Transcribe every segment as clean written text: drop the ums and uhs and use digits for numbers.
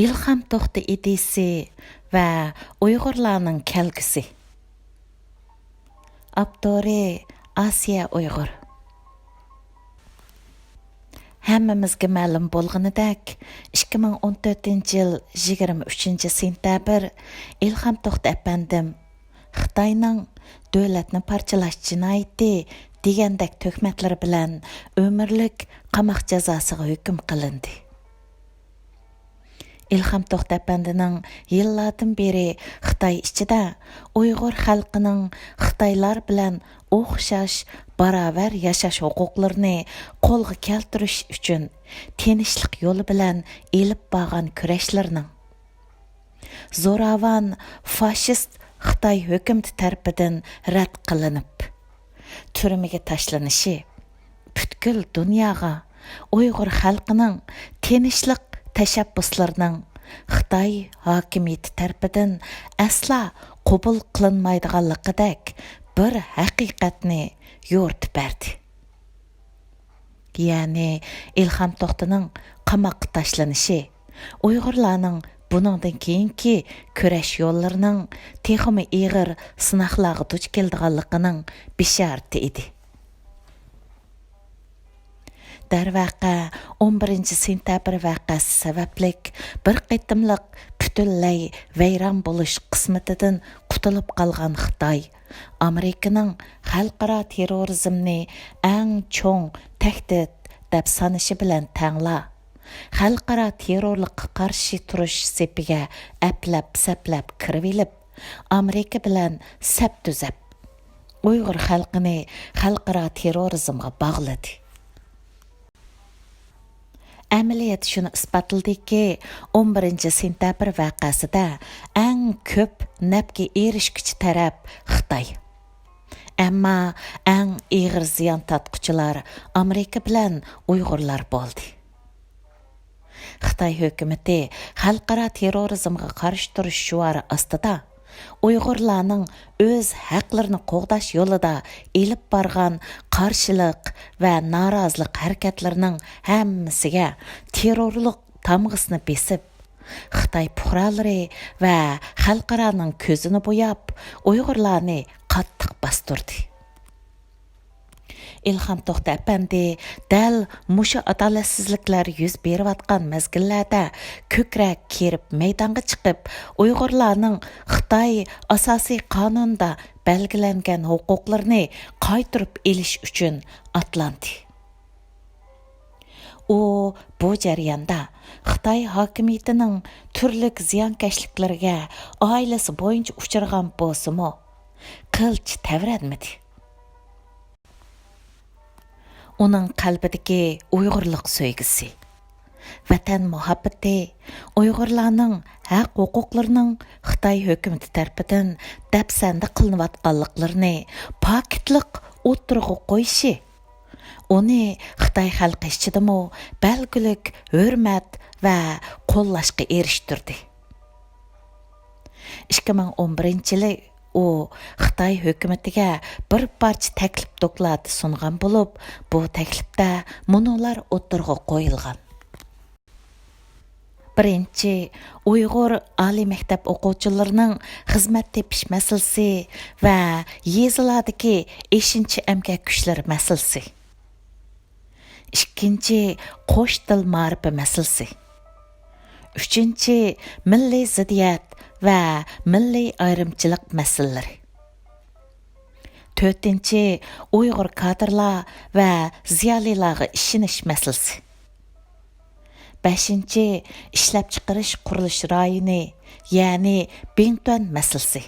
İlham Toxti İddiyesi ve Uyghurlarning Kelgüsi. Aptori Asiye Uyghur. Hammamizga ma'lum bo'lganidek 2014-yil 23-sentabr İlham Toxti apandim Xitoyning davlatni parchalash jinoyati degandek tuhmatlar bilan umrlik qamoq jazosiga hukm qilindi. İlham Toxti apandining yillardan beri Xitoy ichida Uyghur xalqining Xitoylar bilan o'xshash baravar yashash huquqlarini qo'lga keltirish uchun tinchlik yo'li bilan elib borgan kurashlarning zo'ravon fashist Xitoy hukumati tarafidan rad qilinib, turmaga tashlanishi butkul dunyoga Uyg'ur xalqining tinchlik tashabbuslarining Xitoy hokimiyati tarafidan asla qabul qilinmaydiganligidek bir haqiqatni yo'rtib berdi. Ya'ni İlham Toxtining qamoqqa tashlanishi Uyg'urlarning buningdan keyingi kurash yo'llarining texmi ig'ir sinoqlarga duch keldiganligining bisharati edi. Darvaqa 11-sentabr vaqasi sabablik bir qitimliq butunlay vayron bo'lish qismatidan qutulib qolgan Xitoy Amerikaning xalqaro terrorizmni eng cho'ng tahdid deb sanashi bilan tangla xalqaro terrorlikqa qarshi turish sepiga aplab-saplab kirib olib, Amerika bilan sap tuzab, Uyg'ur xalqini xalqaro terrorizmga bog'ladi. Amaliyat shuni isbotladiki, 11-sentabr vaqasida eng ko'p nafga erishguchi taraf Xitoy. Ammo eng ig'ir ziyon tortquchilar Amerika bilan Uyg'urlar bo'ldi. Xitoy hukumati xalqaro terrorizmga qarshi turish shuari ostida Uyg'urlarning o'z haqlarini qo'g'dash yo'lida elib borgan qarshilik va norozilik harakatlarining hammasiga terrorlik tamg'isini besib, Xitoy puhralari va xalqaroning ko'zini bo'yab, Uyg'urlarni qattiq bostirdi. İlham Toxti apandi dal musha adolatsizliklar yuz berayotgan mezgillarda ko'krak kerib maydonga chiqib, Uyg'urlarning Xitoy asosiy qonunda belgilangan huquqlarini qaytarib olish uchun atlandi. U bu jarayonda Xitoy hokimiyatining turli ziyonkashliklariga oilasi bo'yicha uchragan bo'lsa-mu, qilch tavratmadi. Uning qalbidagi Uyg'urlik sevgisi, vatan muhabbati, Uyg'urlarning haq huquqlarining Xitoy hukumati tarafidan dafsanda qilinayotganliklarini pokitlik o'tirg'i qo'yishi uni Xitoy xalqi ichidami belgilik hurmat va qo'llashga erishtirdi. 2011-yili u Xitoy hukumatiga bir parcha taklif doklad sungan bo'lib, bu taklifda munolar o'tirg'i qo'yilgan. Birinchi, Uyg'ur oliy maktab o'quvchilarining xizmat tepish masalasi va yezilardagi eshinchi emgak kuchlari masalasi. Ikkinchi, qo'sh til ma'rifi masalasi. Uchinchi, milliy ziddiyat va milliy ayrimchilik masalalari. To'rtinchi, Uyg'ur kadrlar va ziyolilarga ishonish masalasi. Beshinchi, ishlab chiqarish qurilish rayoni, ya'ni Bingtuan masalasi.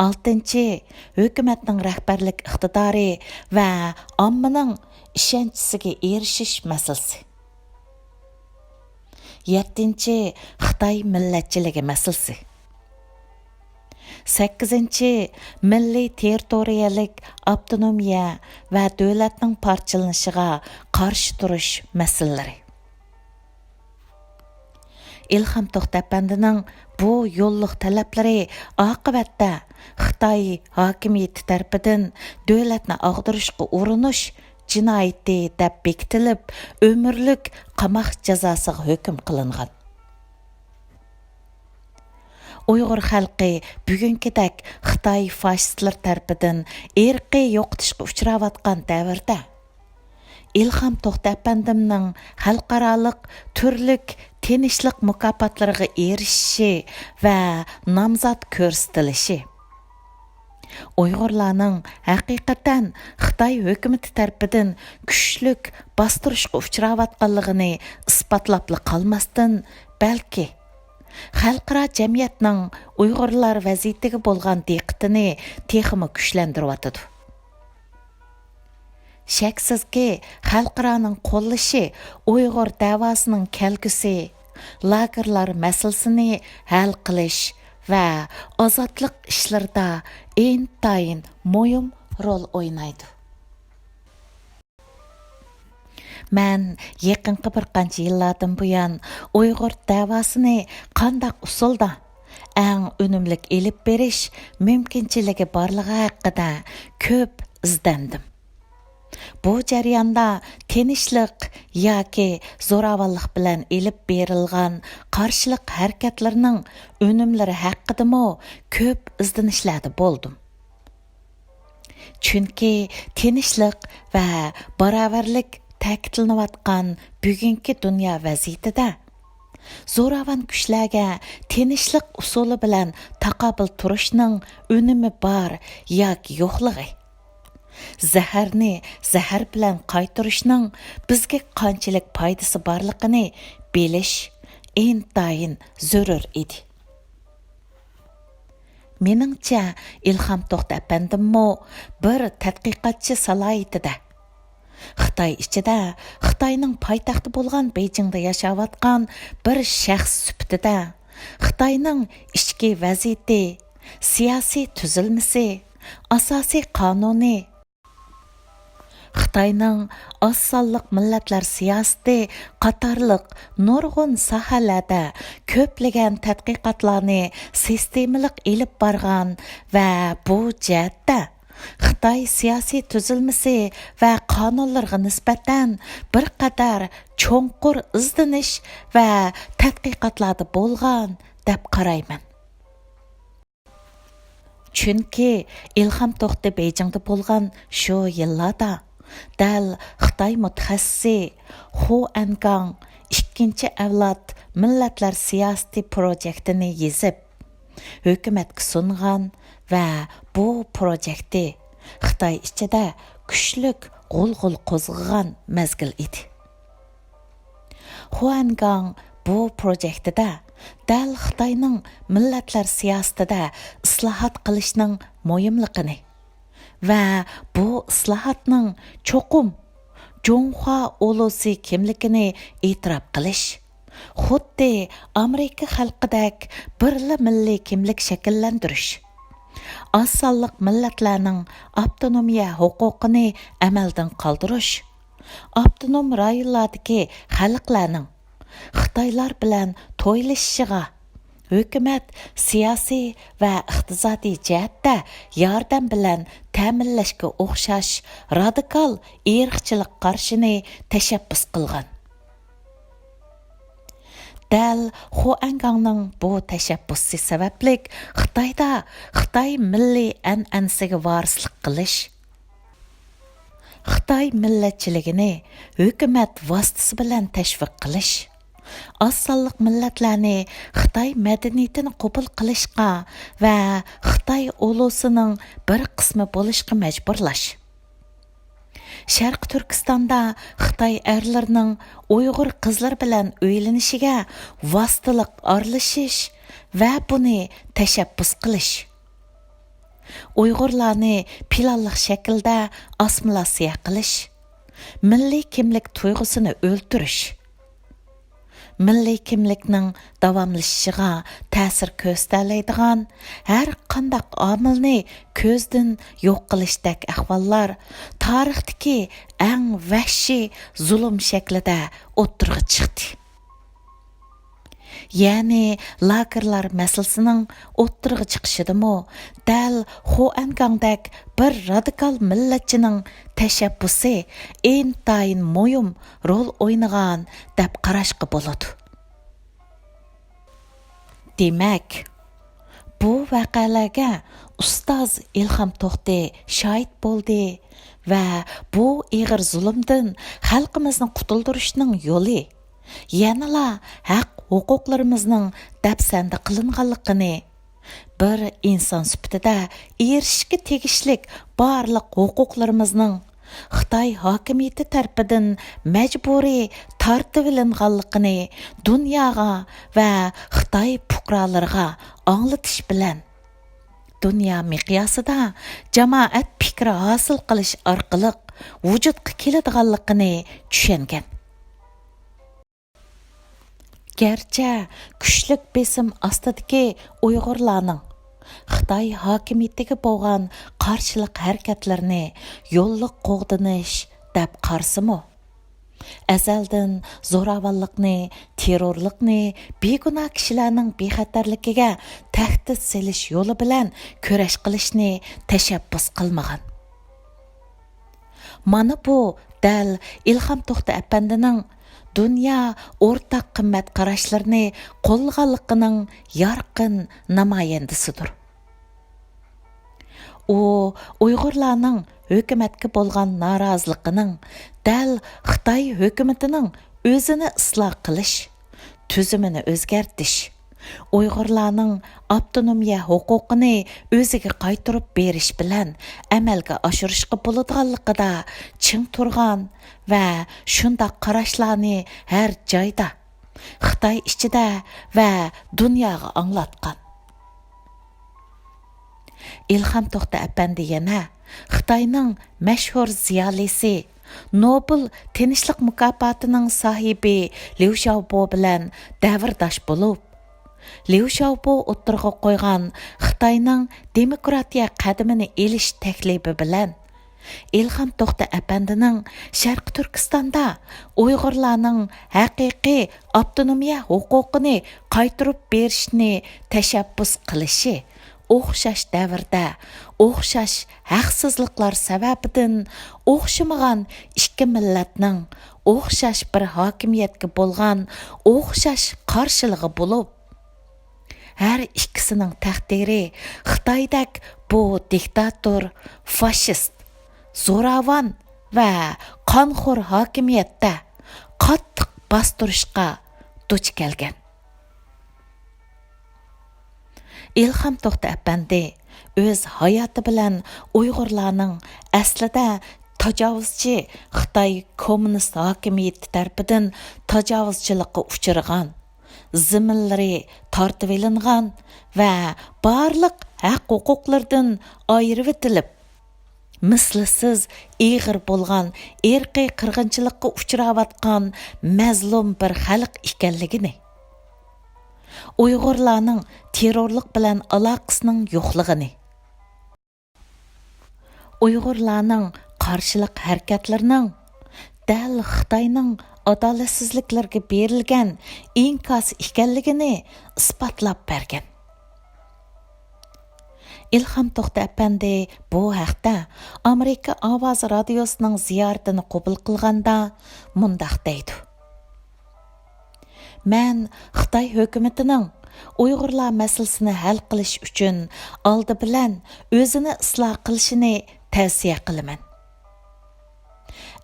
Oltinchi, hukumatning rahbarlik iqtidori va ommaning ishonchisiga erishish masalasi. Yettinchi, Xitoy millatchiligi masalasi. 8-chi, milliy territoriyalik avtonomiya va davlatning parchalanishiga qarshi turish masalalari. İlham Toxti apandining bu yo'lliq talablari oqibatda Xitoy hokimiyati tarafidan davlatni og'dirishga urinish jinoyati deb bekitilib, ömürlük qamoq jazosiga hukm qilingan. Uyghur xalqi bugünkidek Xitoy faşistlar tarafidan irqiy yo'qotishga uchrayotgan davrda İlham Toxti әпәндімнің xalqaroliq turlik tinchlik mukofotlariga erishishi va nomzod ko'rsatilishi Uyghurlarning haqiqatan Xitoy hukumati tarafidan kuchlik bostirishga uchrayotganligini isbotlab qolmasdan, balki xalqaro jamiyatning Uyg'urlar vaziyatiga bo'lgan diqqatini texmi kuchlantiryotdi. Shaksizki, xalqaroning qo'llashi Uyg'ur davosining kelgüsi, lagerlar masalasini hal qilish va ozodlik ishlarida intayin muhim rol o'ynaydi. Mən yaqinqi bir qancha yillardan buyon Uyg'ur davosini qandaq usulda eng unumlik elib berish mumkinchiligi borligi haqida ko'p izdandim. Bu jarayonda tinchlik yoki zo'ravonlik bilan elib berilgan qarshilik harakatlarining unumlari haqidami ko'p izlanishlarda bo'ldim. Chunki tinchlik va barobarlik ta'kidlanayotgan bugungi dunyo vaziyatida zo'ravon kuchlarga tinchlik usuli bilan taqobil turishning unumi bor yoki yo'qligi, zaharni zahar bilan qaytarishning bizga qanchalik foydasi borligini bilish intayin zarur edi. Meningcha, İlham Toxti әпәндімmo bir tadqiqotchi salohiyatida Xitoy ichida Xitoyning poytaxti bo'lgan Beyjingda yashayotgan bir shaxs sifatida Xitoyning ichki vaziyati, siyosiy tuzilmasi, asosiy qonuni, Xitoyning oz sonliq millatlar siyosati qatorliq nurg'un sohalarda ko'plagan tadqiqotlarni sistemalik elib borgan va bu jihatda Xitoy siyosiy tuzilmasi va qonunlarga nisbatan bir qadar cho'nqur izdinish va tadqiqotlarda bo'lgan deb qarayman. Chunki İlham Toxti Beyjingda bo'lgan shu yillarda dal Xitoy mutaxassisi Hu Angang ikkinchi avlod millatlar siyosati projektini yezib, hukumatga sungan va bu projekti Xitoy ichida kuchlik g'ulg'ul qo'zg'agan mazgil edi. Hu Angang bu projektida dal Xitoyning millatlar siyosatida islohot qilishning muhimligini va bu islohotning cho'qim Jonghua ulusi kimligini e'tirof qilish, xuddi Amerika xalqidek birla milliy kimlik shakllantirish, oz sonliq millatlarning avtonomiya huquqini amaldan qoldirish, avtonom rayonlardagi xalqlarning Xitoylar bilan to'ylashishiga hukumat siyosiy va iqtisodiy jihatda yordam bilan ta'minlashga o'xshash radikal irqchilik qarshini tashabbus qilgan. Dal Hu Angangning bu tashabbusi sababli Xitoyda Xitoy milliy an'anasiga varislik qilish, Xitoy millatchiligini hukumat vositasi bilan tashviq qilish, oz sonliq millatlarni Xitoy madaniyatini qabul qilishga va Xitoy ulusining bir qismi bo'lishga majburlash. Sharq Turkistonda Xitoy erlarining Uyg'ur qizlar bilan uylanishiga vositalik aralashish va buni tashabbus qilish. Uyg'urlarni planliq shaklda assimilyatsiya qilish, milliy kimlik tuyg'usini o'ltirish, milliy kimlikning davomlashishiga ta'sir ko'rsatadigan har qanday omilni ko'zdan yo'q qilishdek ahvollar tarixdagi eng vahshiy zulm shaklida o'ttirg'i chiqdi. ya'ni lagerlar мәсьәлесенең o'ttirg'i chiqishidimi dal Xuangangdak bir radikal millatchining tashabbusi intayin muhim rol o'ynagan deb qarashga bo'ladi. Demak, bu voqealarga ustoz İlham Toxti shohid bo'ldi va bu ig'ir zulmdan xalqimizni qutuldirishning yo'li, yanala haq huquqlarimizning dafsanda qilinganligini, bir inson sifatida erishishga tegishlik barliq huquqlarimizning Xitoy hokimiyati tarafidan majburiy tortib olinganligini dunyoga va Xitoy fuqarolariga anglatish bilan dunyo miqyosida jamoat fikri hosil qilish orqali vujudga keladiganligini tushungan. Gerçi kuchlik besim ostidagi Uyg'urlarning Xitoy hokimiyatiga bo'lgan qarshilik harakatlarini yo'lliq qo'g'dinish deb qarsimi? Azaldan zo'ravonlikni, terrorlikni begunoh kishilarning bexatarligiga tahdid selish yo'li bilan kurash qilishni tashabbus qilmagan. Mana bu dal İlham Toxti apandining dunyo o'rtaq qimmat qarashlarini qo'llanganligining yorqin namoyandasidir. U Uyg'urlarning hukumatga bo'lgan noroziligining dal Xitoy hukumatining o'zini isloh qilish, tuzumini o'zgartish, Uyg'urlarning avtonomiya huquqini o'ziga qaytarib berish bilan amalga oshirishga bo'ladiganligida ching turgan va shunday qarashlarni har joyda Xitoy ichida va dunyoga anglatgan. İlham Toxti apandi yana Xitoyning mashhur ziyolisi, Nobel tinchlik mukofotining sohibi Liu Xiaobo bilan davrdosh bo'lib, Liu Xiaobo o'ttirg'a qo'ygan Xitoyning demokratiya qadamini elish taklifi bilan İlham Toxti apandining Sharq Turkistonda Uyg'urlarning haqiqiy avtonomiya huquqini qaytarib berishni tashabbus qilishi o'xshash davrda o'xshash haqsizliklar sababidan o'xshamagan ikki millatning o'xshash bir hokimiyatga bo'lgan o'xshash qarshiligi bo'lib, har ikkisining taqdiri Xitoydak bu diktator, fashist, zo'ravon va qonxo'r hokimiyatda qattiq bostirishga duch kelgan. İlham Toxti apandi o'z hayoti bilan Uyg'urlarning aslida tajovuzchi Xitoy kommunist hokimiyati tarafidan tajovuzchilikka uchragan, ziminlari tortib olingan va barliq haq huquqlardan ayirib etilib, mislsiz ig'ir bo'lgan irqiy qirg'inchilikka uchrayotgan mazlum bir xalq ekanligini, Uyg'urlarning terrorlik bilan aloqasining yo'qligini, Uyg'urlarning qarshilik harakatlarining dal Xitoyning adolatsizliklarga berilgan inkos ekanligini isbotlab bergan. İlham Toxti apandi bu haqda Amerika Awazda radiosining ziyoratini qabul qilganda mundaq deydi. Men Xitoy hukumatining Uyg'urlar masalasini hal qilish uchun oldi bilan o'zini isloh qilishini tavsiya qilaman.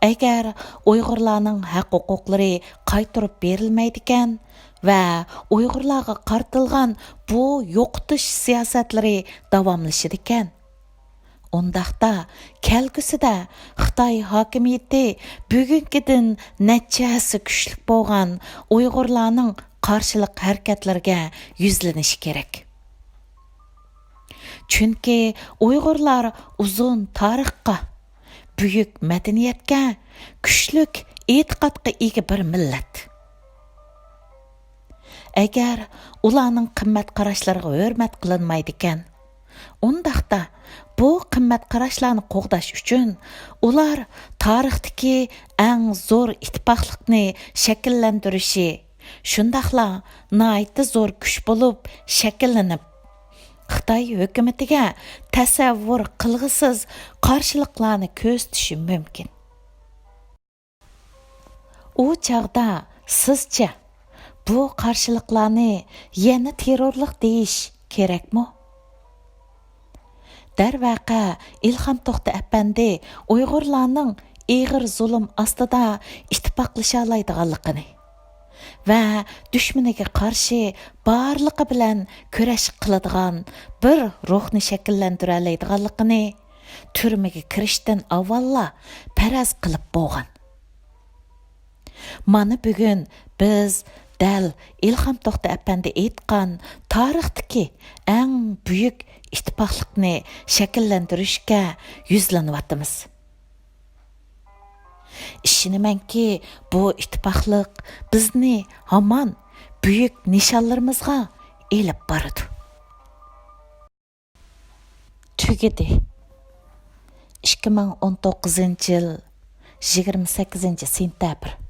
Agar Uyg'urlarning haq huquqlari qaytarib berilmaydigan va Uyg'urlarga qartilgan bu yo'qotish siyosatlari davomlashadigan, undaqda kelgusida Xitoy hokimiyati bugungidan nechasi kuchli bo'lgan Uyg'urlarning qarshilik harakatlariga yuzlanishi kerak. Chunki Uyg'urlar uzun tarixga, buyuk madaniyatga, kuchlik e'tiqodga ega bir millat. Agar ularning qimmat qarashlariga hurmat qilinmaydi ekan, undaqda bu qimmat qarashlarni qo'g'dash uchun ular tarixdagi eng zo'r ittifoqlikni shakllantirishi shundaqla nihoyatda zo'r kuch bo'lib shakllanib, Xitoy hukumatiga tasavvur qilg'isiz qarshiliklarni ko'rsatishi mumkin. U chaqda sizcha bu qarshiliklarni yana terrorlik deyish kerakmi? Darvaqa İlham Toxti apandi Uyg'urlarning ig'ir zulm ostida ittifoqlasha oladiganligini va dushmaniga qarshi barligi bilan kurash qiladigan bir ruhni shakllantira oladiganligini turmaga kirishdan avvalla paraz qilib bo'lgan. Mana bugun biz dal İlham Toxti apandi aytgan tarixdagi eng buyuk ittifoqlikni shakllantirishga yuzlanyapmiz. İşinimenki bu ittifaqlıq bizni hamon büyük nişanlarımızga elip barıdı. Tügedi. 2019 yıl 28 sentabr